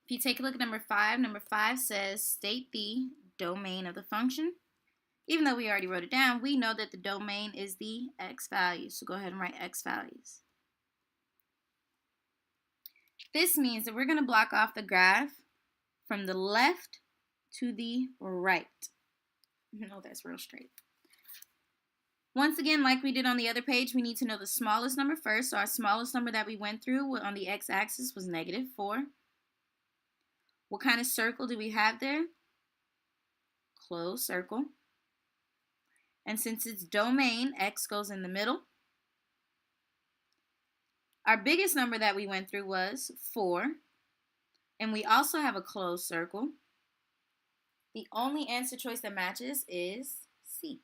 If you take a look at number 5 says state the domain of the function. Even though we already wrote it down, we know that the domain is the x values. So go ahead and write x values. This means that we're going to block off the graph from the left to the right. No, that's real straight. Once again, like we did on the other page, we need to know the smallest number first. So our smallest number that we went through on the x-axis was -4. What kind of circle do we have there? Closed circle. And since it's domain, x goes in the middle. Our biggest number that we went through was 4. And we also have a closed circle. The only answer choice that matches is C.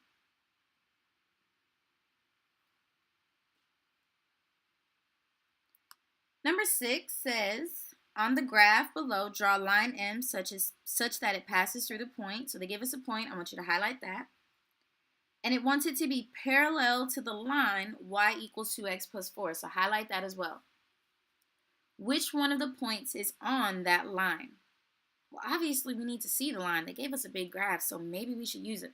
Number 6 says, on the graph below, draw line M such that it passes through the point. So they give us a point. I want you to highlight that. And it wants it to be parallel to the line y equals 2x plus 4. So highlight that as well. Which one of the points is on that line? Well, obviously we need to see the line. They gave us a big graph, so maybe we should use it.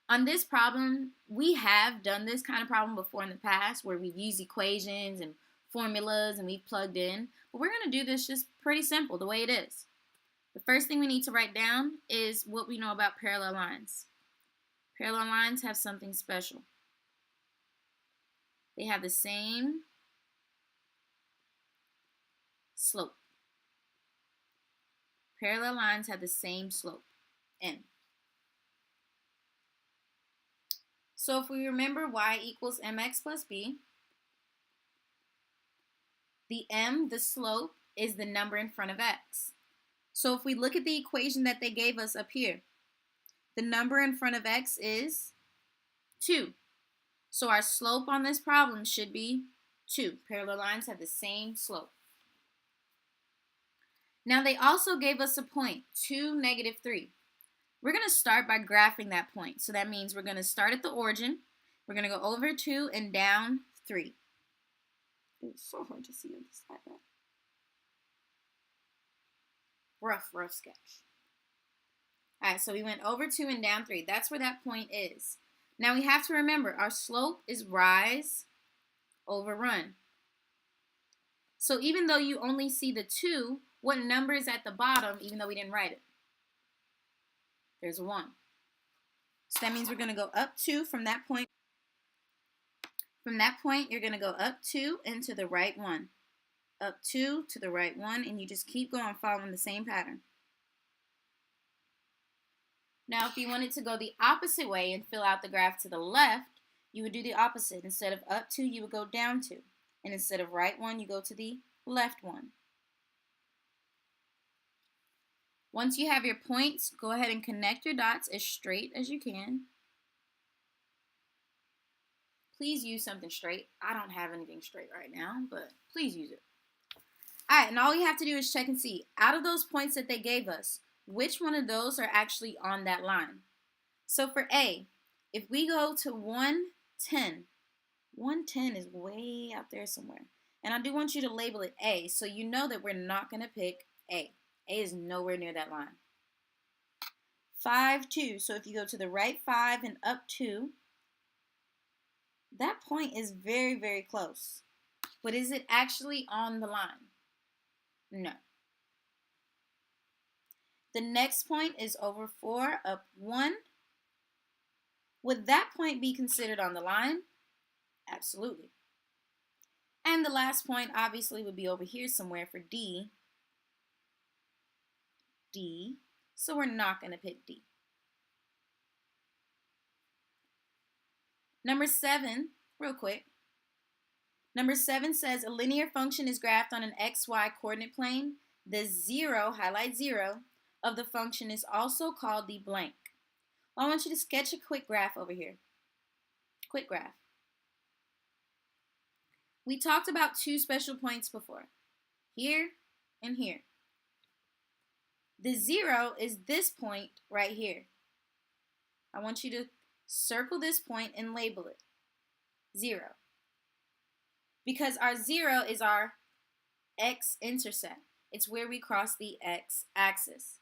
On this problem, we have done this kind of problem before in the past where we've used equations and formulas and we've plugged in. But we're going to do this just pretty simple, the way it is. The first thing we need to write down is what we know about parallel lines. Parallel lines have something special. They have the same slope. Parallel lines have the same slope, n. So if we remember y equals mx plus b, the m, the slope, is the number in front of x. So if we look at the equation that they gave us up here, the number in front of x is 2. So our slope on this problem should be 2. Parallel lines have the same slope. Now they also gave us a point, 2, -3. We're going to start by graphing that point. So that means we're going to start at the origin. We're going to go over 2 and down 3. It's so hard to see on this iPad. Rough sketch. All right, so we went over 2 and down 3. That's where that point is. Now we have to remember our slope is rise over run. So even though you only see the 2, what number is at the bottom even though we didn't write it? There's a 1. So that means we're going to go up 2 from that point. From that point, you're going to go up 2 and to the right 1. Up 2 to the right 1, and you just keep going following the same pattern. Now, if you wanted to go the opposite way and fill out the graph to the left, you would do the opposite. Instead of up 2, you would go down 2. And instead of right 1, you go to the left 1. Once you have your points, go ahead and connect your dots as straight as you can. Please use something straight. I don't have anything straight right now, but please use it. All right, and all you have to do is check and see, out of those points that they gave us, which one of those are actually on that line? So for A, if we go to 110, 110 is way out there somewhere. And I do want you to label it A, so you know that we're not going to pick A. A is nowhere near that line. 5, 2. So if you go to the right 5 and up 2, that point is very, very close. But is it actually on the line? No. The next point is over 4, up 1. Would that point be considered on the line? Absolutely. And the last point obviously would be over here somewhere for D. D. So we're not going to pick D. Number 7, real quick. Number 7 says a linear function is graphed on an xy coordinate plane. The 0, highlight 0, of the function is also called the blank. Well, I want you to sketch a quick graph over here. Quick graph. We talked about 2 special points before. Here and here. The 0 is this point right here. I want you to circle this point and label it 0. Because our 0 is our x-intercept. It's where we cross the x-axis.